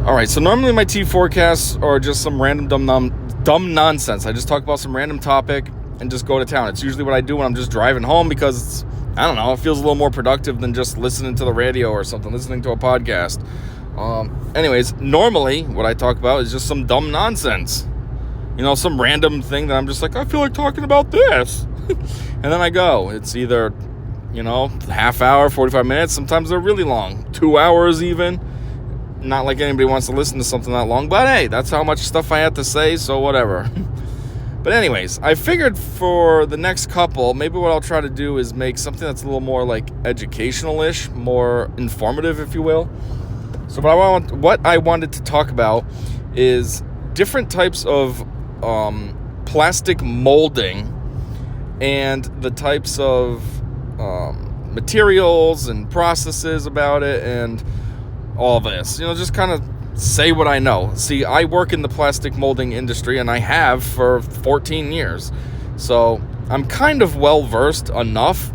All right, so normally my T4Casts are just some random dumb nonsense. I just talk about some random topic and just go to town. It's usually what I do when I'm just driving home because I don't know, it feels a little more productive than just listening to the radio or something, listening to a podcast. Anyways, normally what I talk about is just some dumb nonsense. Some random thing that I'm just like, I feel like talking about this. And then I go. It's either, half hour, 45 minutes. Sometimes they're really long. 2 hours even. Not like anybody wants to listen to something that long. But hey, that's how much stuff I had to say, so whatever. But anyways, I figured for the next couple, maybe what I'll try to do is make something that's a little more like educational-ish, more informative, if you will. So what I wanted to talk about is different types of plastic molding and the types of materials and processes about it and all this. Just kind of say what I know. See, I work in the plastic molding industry, and I have for 14 years. So I'm kind of well-versed enough.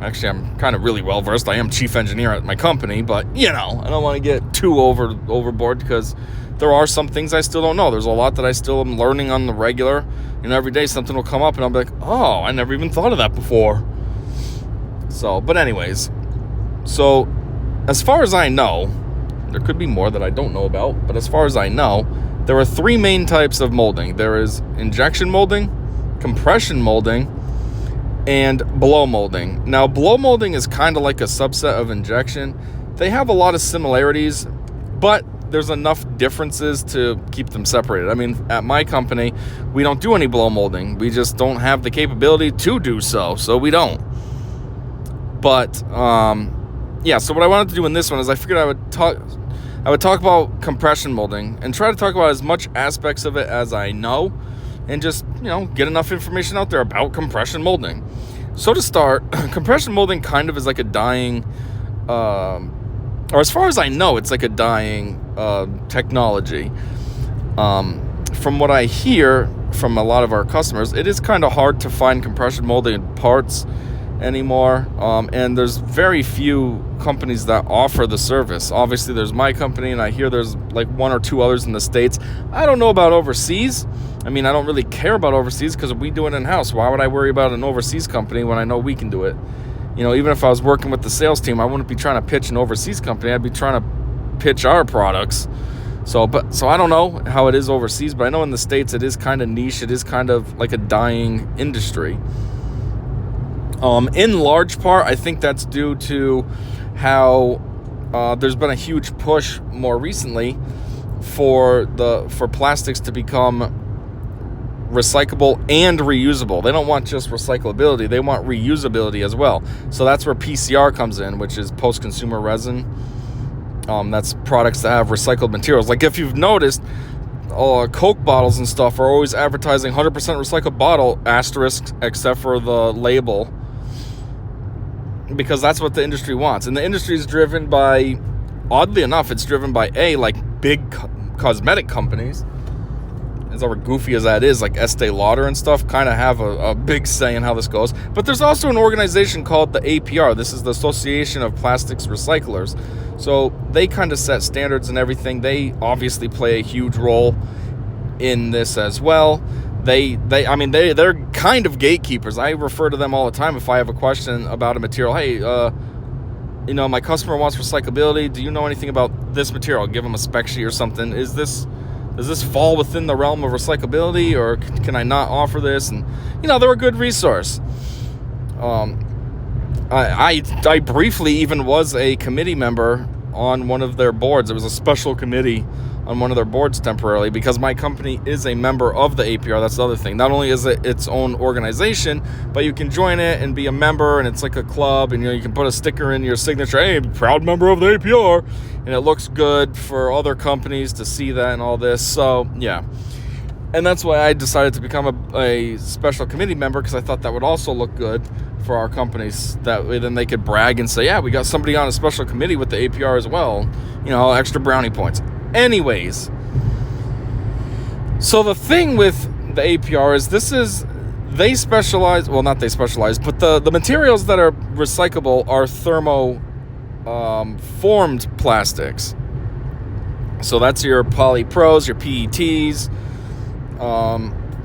Actually, I'm kind of really well-versed. I am chief engineer at my company, but, I don't want to get too overboard because there are some things I still don't know. There's a lot that I still am learning on the regular. Every day something will come up, and I'll be like, oh, I never even thought of that before. But anyways, so as far as I know, there could be more that I don't know about, but as far as I know, there are three main types of molding. There is injection molding, compression molding, and blow molding. Now, blow molding is kind of like a subset of injection. They have a lot of similarities, but there's enough differences to keep them separated. I mean, at my company, we don't do any blow molding. We just don't have the capability to do so we don't. But, so what I wanted to do in this one is I figured I would talk about compression molding and try to talk about as much aspects of it as I know and just, get enough information out there about compression molding. So to start, compression molding kind of is like a dying, or as far as I know, it's like a dying technology. From what I hear from a lot of our customers, it is kind of hard to find compression molding parts anymore, and there's very few companies that offer the service. Obviously, there's my company, and I hear there's like one or two others in the States. I don't know about overseas. I mean, I don't really care about overseas because we do it in-house. Why would I worry about an overseas company when I know we can do it? Even if I was working with the sales team, I wouldn't be trying to pitch an overseas company. I'd be trying to pitch our products. So I don't know how it is overseas, but I know in the States it is kind of niche. It is kind of like a dying industry. In large part, I think that's due to how there's been a huge push more recently for plastics to become recyclable and reusable. They don't want just recyclability, they want reusability as well. So that's where PCR comes in, which is post-consumer resin. That's products that have recycled materials. Like if you've noticed, Coke bottles and stuff are always advertising 100% recycled bottle, asterisk, except for the label, because that's what the industry wants. And the industry is driven by, oddly enough, it's driven by like big cosmetic companies. As over goofy as that is, like Estee Lauder and stuff, kind of have a big say in how this goes. But there's also an organization called the APR. This is the Association of Plastics Recyclers. So they kind of set standards and everything. They obviously play a huge role in this as well. They're kind of gatekeepers. I refer to them all the time if I have a question about a material. Hey, my customer wants recyclability. Do you know anything about this material? I'll give them a spec sheet or something. Does this fall within the realm of recyclability, or can I not offer this? And, they're a good resource. I briefly even was a committee member on one of their boards. It was a special committee on one of their boards temporarily because my company is a member of the APR. That's the other thing. Not only is it its own organization, but you can join it and be a member, and it's like a club, and you can put a sticker in your signature, hey, proud member of the APR, and it looks good for other companies to see that and all this. So yeah, and that's why I decided to become a special committee member, because I thought that would also look good for our companies. That way then they could brag and say, yeah, we got somebody on a special committee with the APR as well, extra brownie points. Anyways, so the thing with the APR is they specialize, well, not they specialize, but the materials that are recyclable are thermo formed plastics. So that's your polypros, your PETs,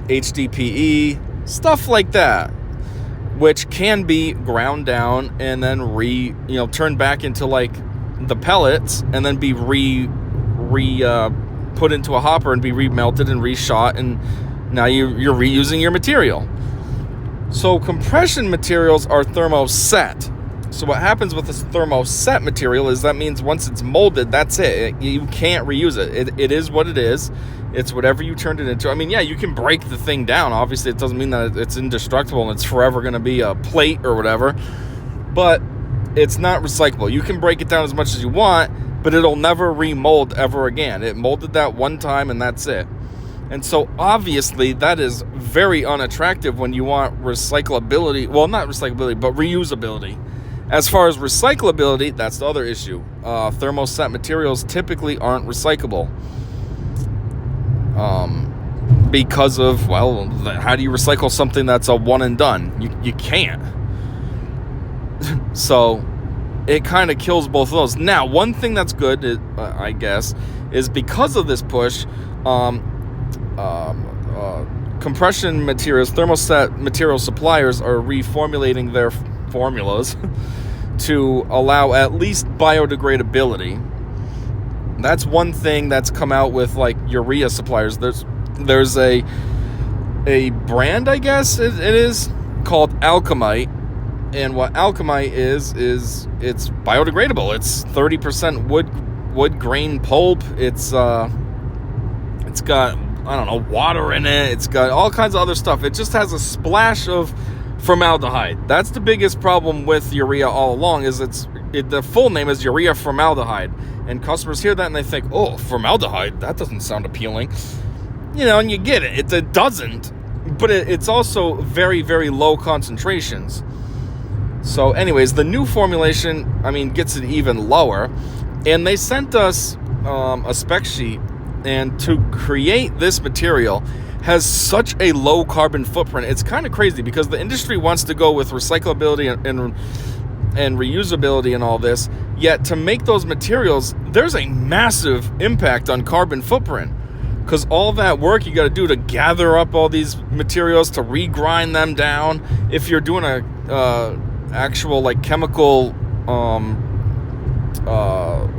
HDPE, stuff like that, which can be ground down and then turned back into like the pellets, and then be put into a hopper and be remelted and reshot, and now you're reusing your material. So compression materials are thermoset. So what happens with this thermoset material is that means once it's molded, that's it. You can't reuse it. It is what it is. It's whatever you turned it into. I mean, yeah, you can break the thing down. Obviously, it doesn't mean that it's indestructible and it's forever going to be a plate or whatever. But it's not recyclable. You can break it down as much as you want, but it'll never remold ever again. It molded that one time and that's it. And so obviously that is very unattractive when you want recyclability. Well, not recyclability, but reusability. As far as recyclability, that's the other issue. Thermoset materials typically aren't recyclable. Because of, well, how do you recycle something that's a one and done? You can't. So it kind of kills both of those. Now, one thing that's good, I guess, is because of this push, compression materials, thermoset material suppliers are reformulating their formulas to allow at least biodegradability. That's one thing that's come out with like urea suppliers. There's a brand, I guess it is, called Alchemite, and what Alchemite is it's biodegradable. It's 30% wood grain pulp. It's got, I don't know, water in it. It's got all kinds of other stuff. It just has a splash of formaldehyde. That's the biggest problem with urea all along, is the full name is urea formaldehyde. And customers hear that and they think, oh, formaldehyde, that doesn't sound appealing. And you get it. It doesn't. But it's also very, very low concentrations. So anyways, the new formulation, gets it even lower. And they sent us a spec sheet. And to create this material has such a low carbon footprint. It's kind of crazy because the industry wants to go with recyclability and reusability and all this. Yet to make those materials, there's a massive impact on carbon footprint. Because all that work you got to do to gather up all these materials, to regrind them down. If you're doing a actual like chemical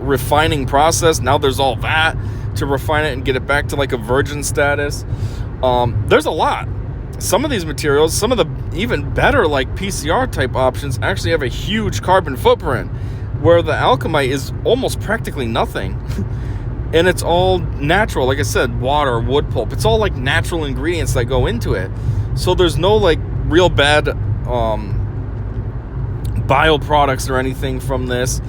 refining process, now there's all that to refine it and get it back to like a virgin status. There's a lot. Some of these materials, some of the even better like PCR type options actually have a huge carbon footprint, where the Alchemite is almost practically nothing. And it's all natural. Like I said, water, wood pulp. It's all like natural ingredients that go into it. So there's no like real bad bioproducts or anything from this.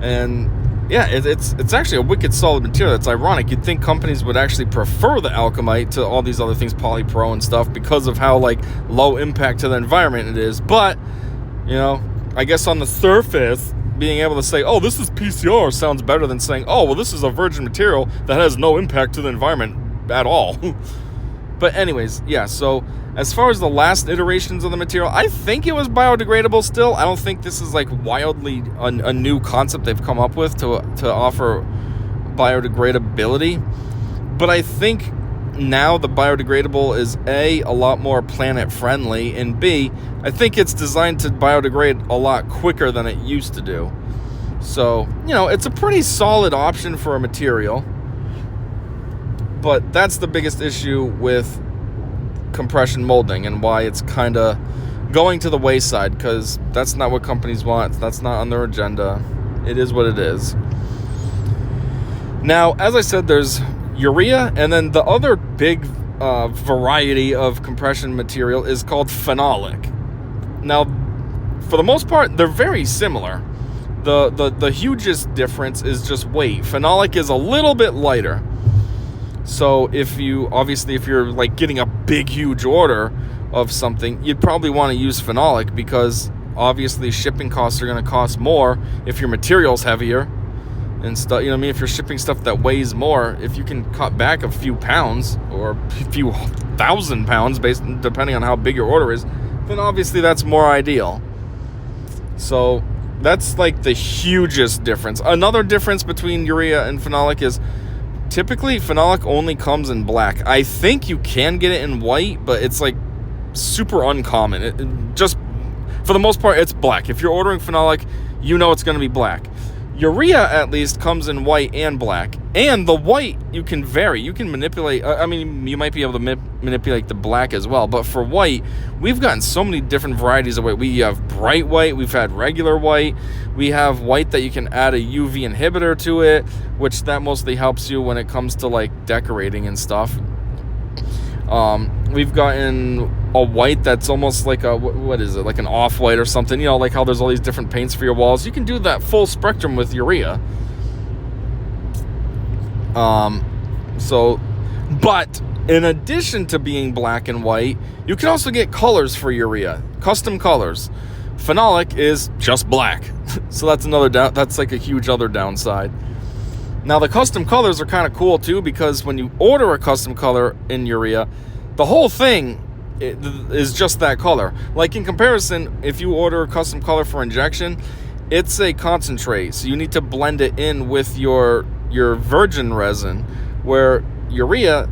And yeah, it's actually a wicked solid material. It's ironic. You'd think companies would actually prefer the Alchemite to all these other things, polypro and stuff, because of how like low impact to the environment it is. But, I guess on the surface, being able to say, oh, this is PCR sounds better than saying, oh, well, this is a virgin material that has no impact to the environment at all. But anyways, yeah, so as far as the last iterations of the material, I think it was biodegradable still. I don't think this is like wildly a new concept they've come up with to offer biodegradability. But I think now the biodegradable is A, a lot more planet friendly, and B, I think it's designed to biodegrade a lot quicker than it used to do. So, it's a pretty solid option for a material. But that's the biggest issue with compression molding and why it's kind of going to the wayside, because that's not what companies want. That's not on their agenda. It is what it is. Now, as I said, there's urea, and then the other big variety of compression material is called phenolic. Now, for the most part, they're very similar. The hugest difference is just weight. Phenolic is a little bit lighter. So if you're like getting a big, huge order of something, you'd probably want to use phenolic, because obviously shipping costs are going to cost more if your material's heavier and stuff. If you're shipping stuff that weighs more, if you can cut back a few pounds or a few 1,000 pounds, depending on how big your order is, then obviously that's more ideal. So that's like the hugest difference. Another difference between urea and phenolic is typically phenolic only comes in black. I think you can get it in white, but it's like super uncommon. It just, for the most part, it's black. If you're ordering phenolic, you know it's going to be black. Urea, at least, comes in white and black. And the white, you can vary. You can manipulate. I mean, you might be able to manipulate the black as well. But for white, we've gotten so many different varieties of white. We have bright white. We've had regular white. We have white that you can add a UV inhibitor to it, which that mostly helps you when it comes to, like, decorating and stuff. We've gotten a white that's almost like a, what is it, like an off-white or something, you know, like how there's all these different paints for your walls. You can do that full spectrum with urea. But in addition to being black and white, you can also get colors for urea, custom colors. Phenolic is just black. So that's that's like a huge other downside. Now, the custom colors are kind of cool, too, because when you order a custom color in urea, the whole thing is just that color. Like, in comparison, if you order a custom color for injection, it's a concentrate, so you need to blend it in with your virgin resin, where urea,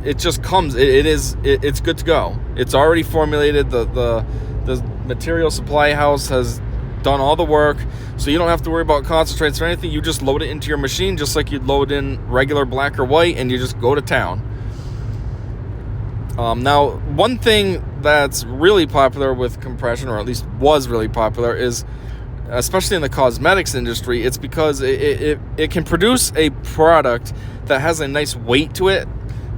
it just comes, it's good to go. It's already formulated. The material supply house has done all the work, so you don't have to worry about concentrates or anything. You just load it into your machine just like you'd load in regular black or white, and you just go to town. Now, one thing that's really popular with compression, or at least was really popular, is, especially in the cosmetics industry, it's because it can produce a product that has a nice weight to it.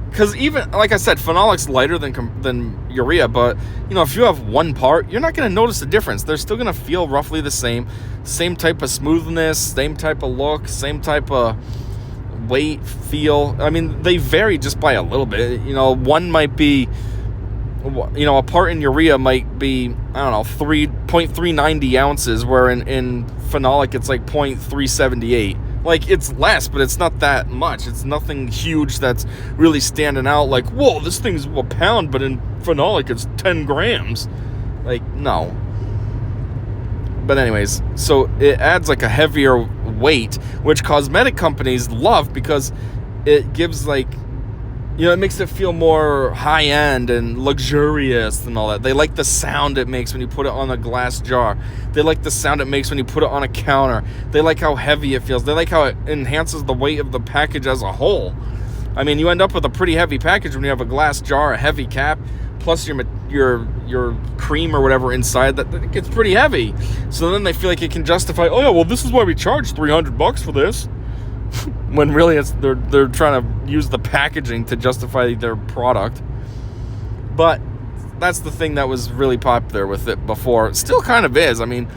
Because even, like I said, phenolic's lighter than urea, but, you know, if you have one part, you're not going to notice the difference. They're still going to feel roughly the same type of smoothness, same type of look, same type of weight, feel. I mean, they vary just by a little bit. You know, one might be, you know, a part in urea might be, I don't know, 0.390 ounces, where in phenolic it's like 0.378. Like, it's less, but it's not that much. It's nothing huge that's really standing out like, whoa, this thing's a pound, but in phenolic it's 10 grams. Like, no. But anyways, so it adds like a heavier weight, which cosmetic companies love because it gives, like, you know, it makes it feel more high-end and luxurious and all that. They like the sound it makes when you put it on a glass jar. They like the sound it makes when you put it on a counter. They like how heavy it feels. They like how it enhances the weight of the package as a whole. I mean, you end up with a pretty heavy package when you have a glass jar, a heavy cap, plus your cream or whatever inside. That it gets pretty heavy. So then they feel like it can justify, oh yeah, well, this is why we charge $300 for this. When really they're trying to use the packaging to justify their product. But that's the thing that was really popular with it before. It still kind of is. I mean,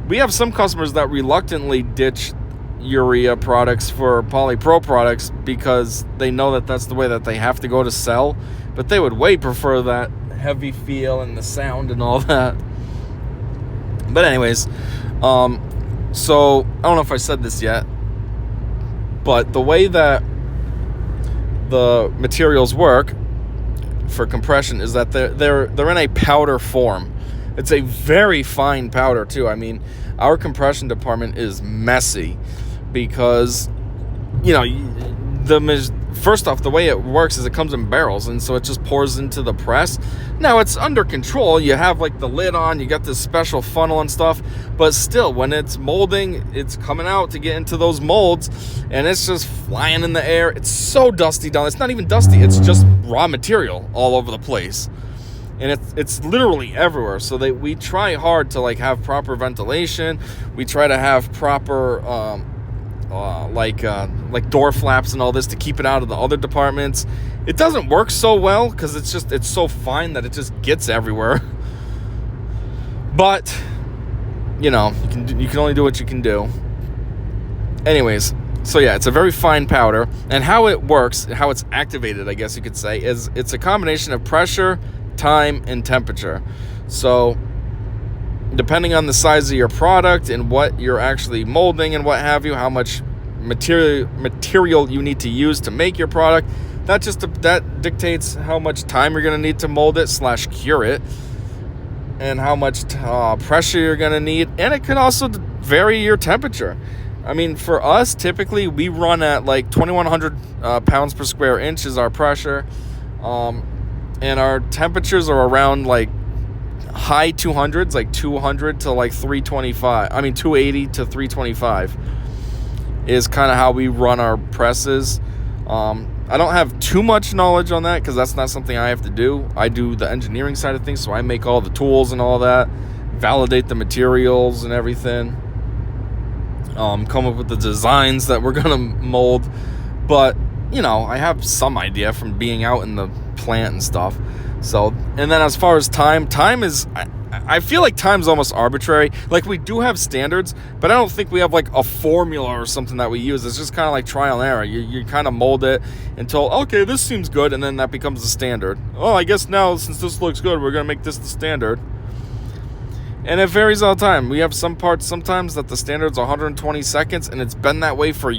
we have some customers that reluctantly ditch urea products for polypro products because they know that that's the way that they have to go to sell. But they would way prefer that heavy feel and the sound and all that. But anyways, so I don't know if I said this yet, but the way that the materials work for compression is that they're in a powder form. It's a very fine powder too. I mean, our compression department is messy because, you know, first off, the way it works is it comes in barrels, and so it just pours into the press. Now, it's under control. You have, like, the lid on. You got this special funnel and stuff. But still, when it's molding, it's coming out to get into those molds, and it's just flying in the air. It's so dusty down. It's not even dusty. It's just raw material all over the place. And it's literally everywhere. So we try hard to, like, have proper ventilation. We try to have proper like door flaps and all this to keep it out of the other departments. It doesn't work so well because it's so fine that it just gets everywhere. But, you know, you can only do what you can do. Anyways, so yeah, it's a very fine powder, and how it works, how it's activated, I guess you could say, is it's a combination of pressure, time, and temperature. So depending on the size of your product and what you're actually molding and what have you, how much material you need to use to make your product, that dictates how much time you're going to need to mold it / cure it, and how much pressure you're going to need. And it can also vary your temperature. I mean, for us, typically we run at like 2,100 pounds per square inch is our pressure. And our temperatures are around like high 200s, like 200 to like 325. I mean, 280 to 325 is kind of how we run our presses. I don't have too much knowledge on that because that's not something I have to do. I do the engineering side of things, so I make all the tools and all that, validate the materials and everything, come up with the designs that we're gonna mold. But I have some idea from being out in the plant and stuff. So, and then as far as time is, I feel like time's almost arbitrary. Like, we do have standards, but I don't think we have like a formula or something that we use. It's just kind of like trial and error. You kind of mold it until, okay, this seems good, and then that becomes the standard. Oh, I guess now, since this looks good, we're going to make this the standard. And it varies all the time. We have some parts sometimes that the standard's 120 seconds, and it's been that way for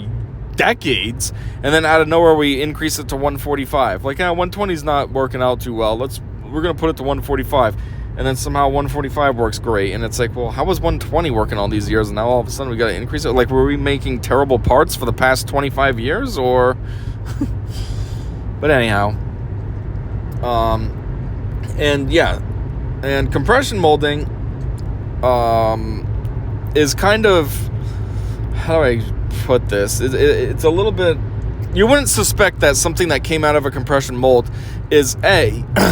decades, and then out of nowhere we increase it to 145. Like, 120 is not working out too well. We're going to put it to 145. And then somehow 145 works great. And it's like, well, how was 120 working all these years? And now all of a sudden we got to increase it. Like, were we making terrible parts for the past 25 years? Or... But anyhow. And yeah. And compression molding is kind of... How do I put this? It's a little bit... You wouldn't suspect that something that came out of a compression mold is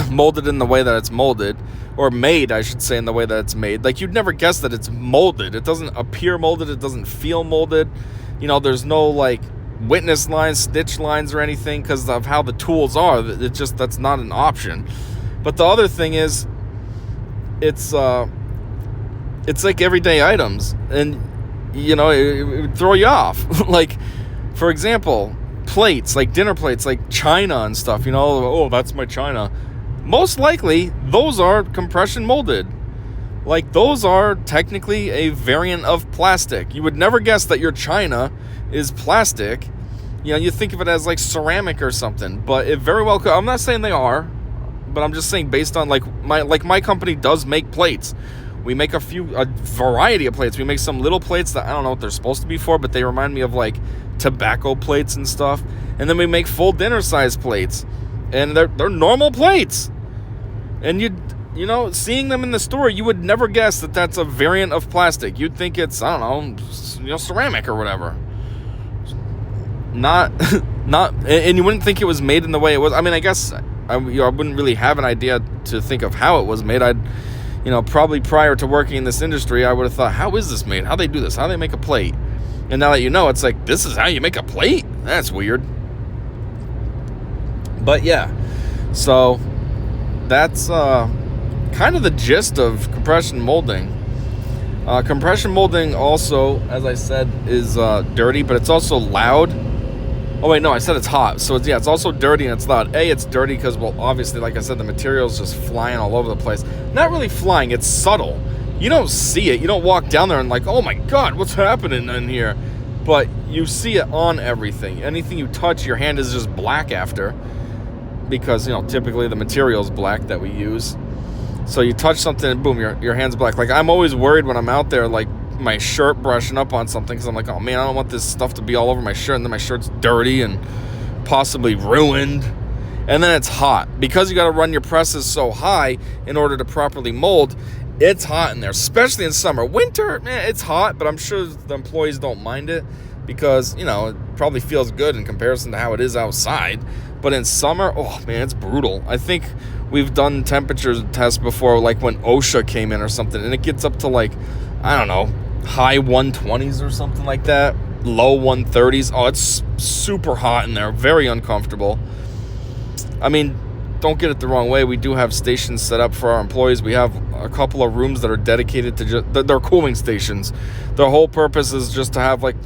molded in the way that it's molded, or made, I should say, in the way that it's made. Like, you'd never guess that it's molded. It doesn't appear molded. It doesn't feel molded. There's no like witness lines, stitch lines, or anything because of how the tools are. That's not an option. But the other thing is, it's like everyday items, and it would throw you off. Like, for example, plates, like dinner plates, like china and stuff, oh, that's my china. Most likely, those are compression molded. Like, those are technically a variant of plastic. You would never guess that your china is plastic. You think of it as like ceramic or something, but it very well could. I'm not saying they are, but I'm just saying based on my company does make plates. We make a variety of plates. We make some little plates that I don't know what they're supposed to be for, but they remind me of like tobacco plates and stuff. And then we make full dinner size plates, and they're normal plates. And seeing them in the store, you would never guess that that's a variant of plastic. You'd think it's, I don't know, ceramic or whatever. Not, and you wouldn't think it was made in the way it was. I mean, I guess I wouldn't really have an idea to think of how it was made. Probably prior to working in this industry, I would have thought, how is this made? How do they do this? How do they make a plate? And now that it's like, this is how you make a plate? That's weird. But yeah, so that's kind of the gist of compression molding. Compression molding also, as I said, is dirty, but it's also loud. Oh wait, no, I said it's hot. So it's also dirty and it's loud. It's dirty because, well, obviously, like I said, the material's just flying all over the place. Not really flying, it's subtle. You don't see it. You don't walk down there and like, oh my God, what's happening in here? But you see it on everything. Anything you touch, your hand is just black after. Because, typically the material's black that we use. So you touch something and boom, your hand's black. Like, I'm always worried when I'm out there, like, my shirt brushing up on something, because I'm like, oh man, I don't want this stuff to be all over my shirt, and then my shirt's dirty and possibly ruined. And then it's hot. Because you got to run your presses so high in order to properly mold, it's hot in there, especially in summer. Winter, it's hot, but I'm sure the employees don't mind it because, it probably feels good in comparison to how it is outside. But in summer, oh man, it's brutal. I think we've done temperature tests before, like when OSHA came in or something, and it gets up to like, I don't know, high 120s or something like that, low 130s. Oh, it's super hot in there, very uncomfortable. I mean, don't get it the wrong way. We do have stations set up for our employees. We have a couple of rooms that are dedicated to they're cooling stations. Their whole purpose is just to have like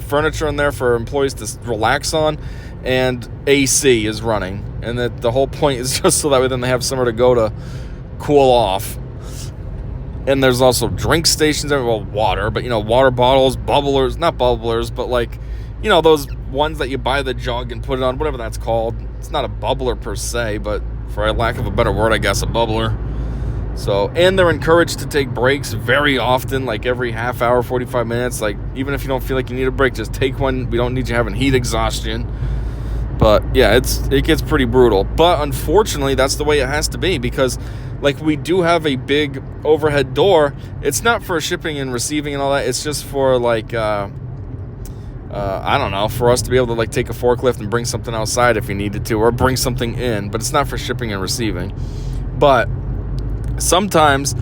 furniture in there for employees to relax on, and AC is running. And the whole point is just so that way then they have somewhere to go to cool off. And there's also drink stations there, well, water, but water bottles, bubblers, not bubblers, but like, those ones that you buy the jug and put it on, whatever that's called. It's not a bubbler per se, but for a lack of a better word, I guess a bubbler. So, and they're encouraged to take breaks very often, like every half hour, 45 minutes. Like, even if you don't feel like you need a break, just take one. We don't need you having heat exhaustion. But yeah, it gets pretty brutal. But unfortunately, that's the way it has to be, because like we do have a big overhead door. It's not for shipping and receiving and all that. It's just for like I don't know, for us to be able to like take a forklift and bring something outside if you needed to, or bring something in. But it's not for shipping and receiving. But sometimes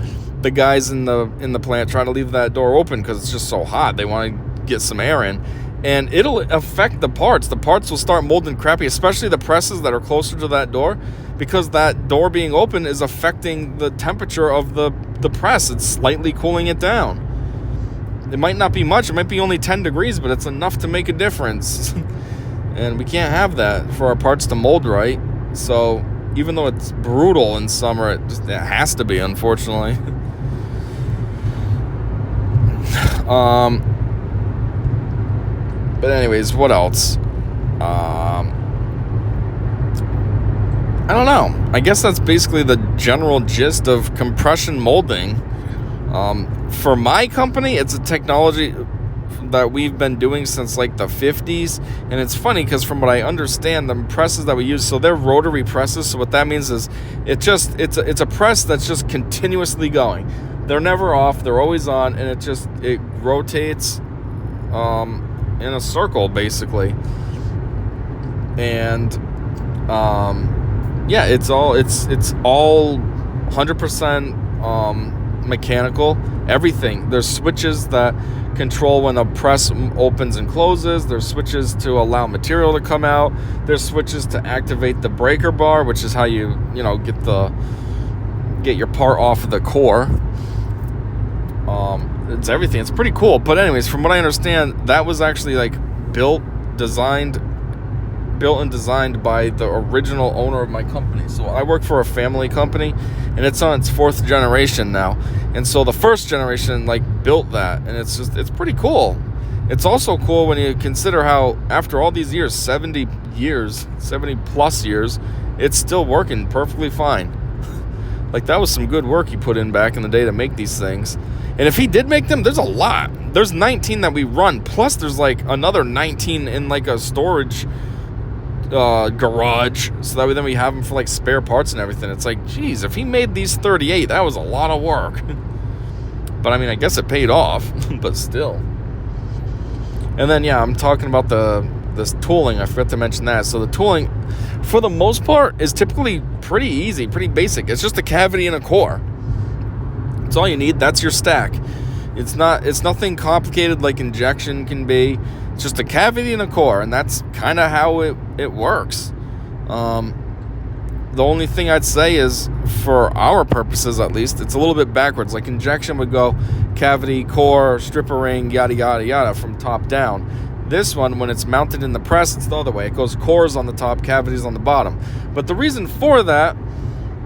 the guys in the plant try to leave that door open because it's just so hot. They want to get some air in. And it'll affect the parts. The parts will start molding crappy, especially the presses that are closer to that door, because that door being open is affecting the temperature of the press. It's slightly cooling it down. It might not be much. It might be only 10 degrees, but it's enough to make a difference. And we can't have that for our parts to mold right. So even though it's brutal in summer, it has to be, unfortunately. But anyways, what else? I don't know. I guess that's basically the general gist of compression molding. For my company, it's a technology that we've been doing since like the 50s. And it's funny because from what I understand, the presses that we use, so they're rotary presses. So what that means is it's a press that's just continuously going. They're never off. They're always on. And it rotates in a circle, basically. And yeah, it's all 100% mechanical. Everything. There's switches that control when a press opens and closes. There's switches to allow material to come out. There's switches to activate the breaker bar, which is how you get your part off of the core. It's everything. It's pretty cool. But anyways, from what I understand, that was actually like built and designed by the original owner of my company. So I work for a family company, and it's on its 4th generation now. And so the first generation like built that, and it's pretty cool. It's also cool when you consider how after all these years, 70 plus years, it's still working perfectly fine. Like, that was some good work he put in back in the day to make these things. And if he did make them, there's a lot. There's 19 that we run, plus there's like another 19 in like a storage garage, so that way then we have them for like spare parts and everything. It's like, geez, if he made these 38, that was a lot of work. But I mean, I guess it paid off. But still. And then yeah, I'm talking about this tooling. I forgot to mention that. So the tooling, for the most part, is typically pretty easy, pretty basic. It's just a cavity and a core. That's all you need. That's your stack. It's nothing complicated like injection can be. It's just a cavity and a core, and that's kind of how it works. The only thing I'd say is, for our purposes at least, it's a little bit backwards. Like injection would go cavity, core, stripper ring, yada, yada, yada, from top down. This one, when it's mounted in the press, it's the other way. It goes cores on the top, cavities on the bottom. But the reason for that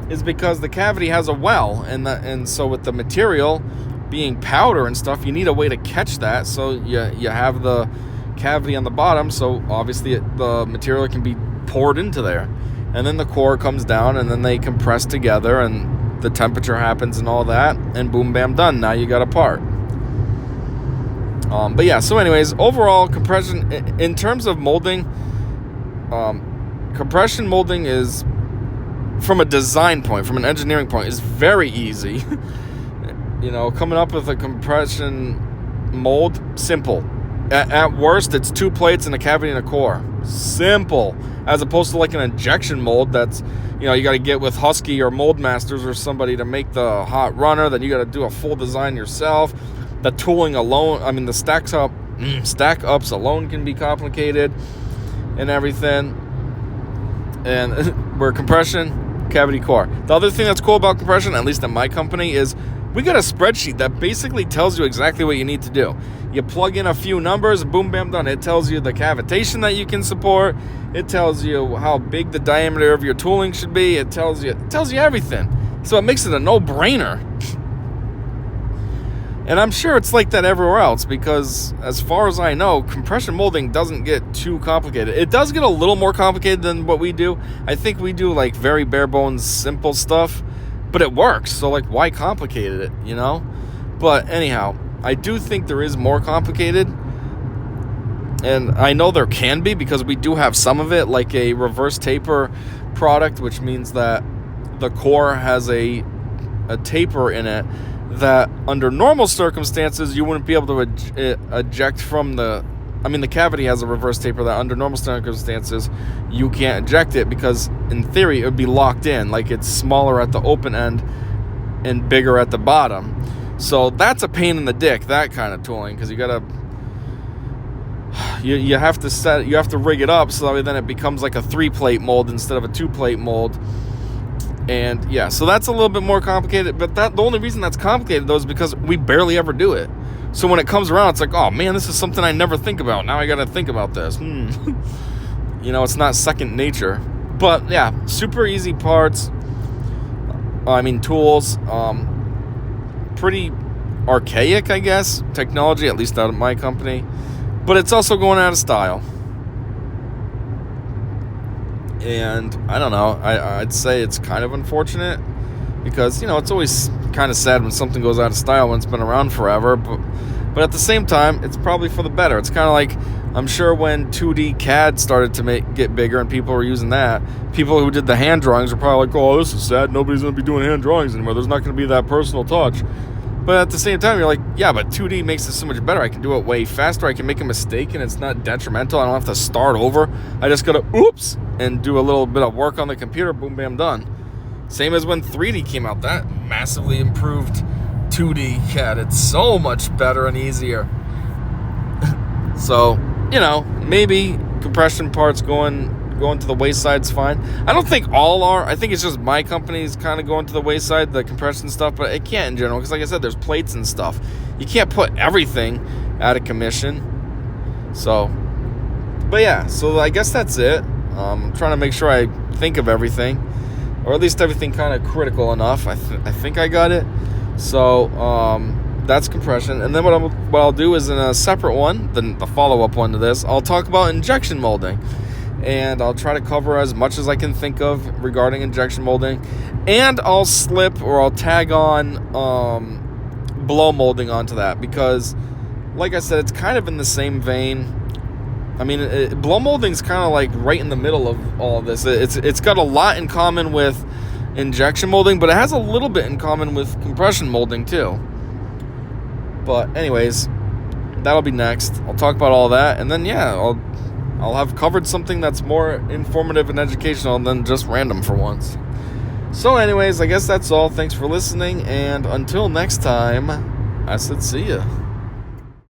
is because the cavity has a well, and so with the material being powder and stuff, you need a way to catch that. So you have the cavity on the bottom, so obviously the material can be poured into there, and then the core comes down, and then they compress together, and the temperature happens and all that, and boom, bam, done. Now you got a part. But yeah, so anyways, overall compression in terms of molding, compression molding is, from a design point, from an engineering point, is very easy. Coming up with a compression mold, simple. At worst, it's 2 plates and a cavity and a core. Simple. As opposed to like an injection mold that's, you got to get with Husky or Mold Masters or somebody to make the hot runner. Then you got to do a full design yourself. The tooling alone, the stack ups alone can be complicated and everything. And where compression, cavity, core. The other thing that's cool about compression, at least at my company, is we got a spreadsheet that basically tells you exactly what you need to do. You plug in a few numbers, boom, bam, done. It tells you the cavitation that you can support. It tells you how big the diameter of your tooling should be. It tells you everything. So it makes it a no-brainer. And I'm sure it's like that everywhere else, because as far as I know, compression molding doesn't get too complicated. It does get a little more complicated than what we do. I think we do like very bare bones, simple stuff. but it works. So like, why complicate it, you know? But anyhow, I do think there is more complicated, and I know there can be because we do have some of it, like a reverse taper product, which means that the core has a taper in it that under normal circumstances you wouldn't be able to eject from the cavity has a reverse taper that under normal circumstances you can't eject it, because in theory it would be locked in, like it's smaller at the open end and bigger at the bottom. So that's a pain in the dick, that kind of tooling, because you have to rig it up so that way then it becomes like a 3-plate mold instead of a 2-plate mold. And yeah, so that's a little bit more complicated, but the only reason that's complicated though is because we barely ever do it. So when it comes around, it's like, oh man, this is something I never think about. Now I gotta think about this. You know, it's not second nature. But yeah, super easy parts. Tools. Pretty archaic, I guess, technology, at least out of my company. But it's also going out of style. And I don't know, I'd say it's kind of unfortunate, because, you know, it's always kind of sad when something goes out of style when it's been around forever, but at the same time, it's probably for the better. It's kind of like, I'm sure when 2D CAD started to get bigger and people were using that, people who did the hand drawings were probably like, oh, this is sad, nobody's going to be doing hand drawings anymore, there's not going to be that personal touch. But at the same time, you're like, yeah, but 2D makes it so much better. I can do it way faster. I can make a mistake and it's not detrimental. I don't have to start over. I just gotta oops and do a little bit of work on the computer. Boom, bam, done. Same as when 3D came out. That massively improved 2D CAD. It's so much better and easier. So, you know, maybe compression parts going to the wayside's fine. I don't think all are. I think it's just my company's kind of going to the wayside, the compression stuff, but it can't in general, because like I said, there's plates and stuff. You can't put everything out of commission. So, but yeah, so I guess that's it. I'm trying to make sure I think of everything, or at least everything kind of critical enough. I think I got it. So, that's compression. And then what I'll do is in a separate one, the follow-up one to this, I'll talk about injection molding. And I'll try to cover as much as I can think of regarding injection molding. And I'll I'll tag on blow molding onto that, because, like I said, it's kind of in the same vein. Blow molding is kind of like right in the middle of all of this. It's got a lot in common with injection molding, but it has a little bit in common with compression molding too. But anyways, that'll be next. I'll talk about all that, and then yeah, I'll have covered something that's more informative and educational than just random for once. So anyways, I guess that's all. Thanks for listening, and until next time, I said see ya.